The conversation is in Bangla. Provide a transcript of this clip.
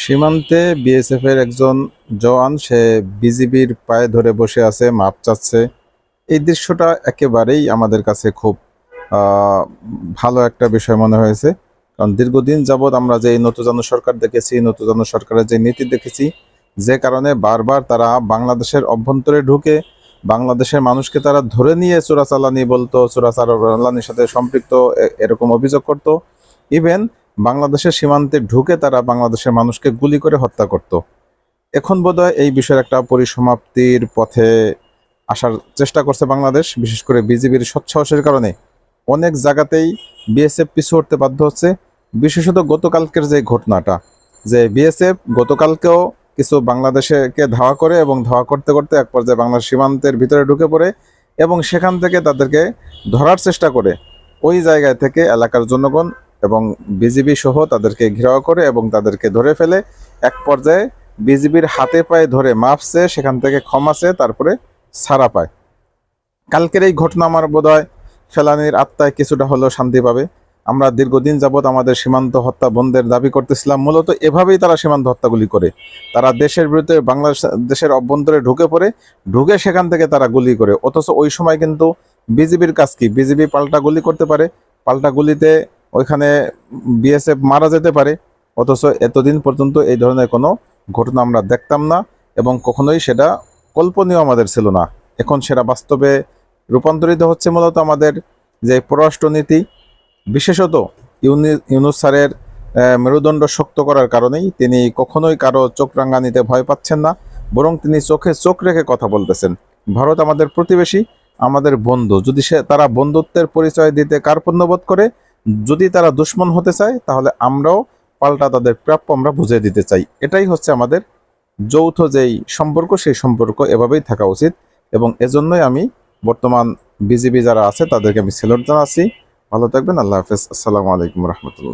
সীমান্তে বিএসএফ এর একজন জওয়ান সে বিজিবির পায়ে ধরে বসে আছে, মাপ চাচ্ছে। এই দৃশ্যটা একেবারেই আমাদের কাছে খুব আহ, ভালো একটা বিষয় মনে হয়েছে। কারণ দীর্ঘদিন যাবৎ আমরা যে নতুন সরকার দেখেছি, নতুন সরকারের যে নীতি দেখেছি, যে কারণে বারবার তারা বাংলাদেশের অভ্যন্তরে ঢুকে বাংলাদেশের মানুষকে তারা ধরে নিয়ে চোরাচালানি বলতো, চোরাচালানির সাথে সম্পৃক্ত এরকম অভিযোগ করত। ইভেন বাংলাদেশের সীমান্তে ঢুকে তারা বাংলাদেশের মানুষকে গুলি করে হত্যা করত। এখন বোধহয় এই বিষয়ের একটা পরিসমাপ্তির পথে আসার চেষ্টা করছে বাংলাদেশ, বিশেষ করে বিজিবির সৎসাহসের কারণে অনেক জায়গাতেই বিএসএফ পিছু হটতে বাধ্য হচ্ছে। বিশেষত গতকালকের যে ঘটনাটা, যে বিএসএফ গতকালকেও কিছু বাংলাদেশকে ধাওয়া করে এবং ধাওয়া করতে করতে এক পর্যায়ে বাংলাদেশ সীমান্তের ভিতরে ঢুকে পড়ে এবং সেখান থেকে তাদেরকে ধরার চেষ্টা করে। ওই জায়গায় থেকে এলাকার জনগণ এবং বিজিবি সহ তাদেরকে ঘেরাও করে এবং তাদেরকে ধরে ফেলে। এক পর্যায়ে বিজিবির হাতে পায়ে ধরে মাপছে, সেখান থেকে ক্ষমা চেয়ে তারপরে ছাড়া পায়। কালকের এই ঘটনা আমার বোধহয় ফেলানির আত্মায় কিছুটা হলেও শান্তি পাবে। আমরা দীর্ঘদিন যাবৎ আমাদের সীমান্ত হত্যা বন্ধের দাবি করতেছিলাম, মূলত এভাবেই তারা সীমান্ত হত্যাগুলি করে। তারা দেশের বিরুদ্ধে বাংলাদেশের অভ্যন্তরে ঢুকে পড়ে, ঢুকে সেখান থেকে তারা গুলি করে। অথচ ওই সময় কিন্তু বিজিবির কাজ কি? বিজিবি পাল্টা গুলি করতে পারে, পাল্টা গুলিতে ওইখানে বিএসএফ মারা যেতে পারে। অথচ এতদিন পর্যন্ত এই ধরনের কোনো ঘটনা আমরা দেখতাম না এবং কখনোই সেটা কল্পনীয় আমাদের ছিল না। এখন সেটা বাস্তবে রূপান্তরিত হচ্ছে। মূলত আমাদের যে পররাষ্ট্রনীতি, বিশেষত ইউনূস স্যারের মেরুদণ্ড শক্ত করার কারণেই তিনি কখনোই কারো চোখ রাঙানিতে ভয় পাচ্ছেন না, বরং তিনি চোখে চোখ রেখে কথা বলতেছেন। ভারত আমাদের প্রতিবেশী, আমাদের বন্ধু। যদি তারা বন্ধুত্বের পরিচয় দিতে কার্পণ্যবোধ করে, যদি তারা দুশ্মন হতে চায়, তাহলে আমরাও পাল্টা তাদের প্রাপ্য আমরা বুঝিয়ে দিতে চাই। এটাই হচ্ছে আমাদের যৌথ যেই সম্পর্ক, সেই সম্পর্ক এভাবেই থাকা উচিত। এবং এজন্যই আমি বর্তমান বিজিবি যারা আছে তাদেরকে আমি স্যালুট জানাচ্ছি। ভালো থাকবেন। আল্লাহ হাফেজ। আসসালামু আলাইকুম রহমতুল্লাহ।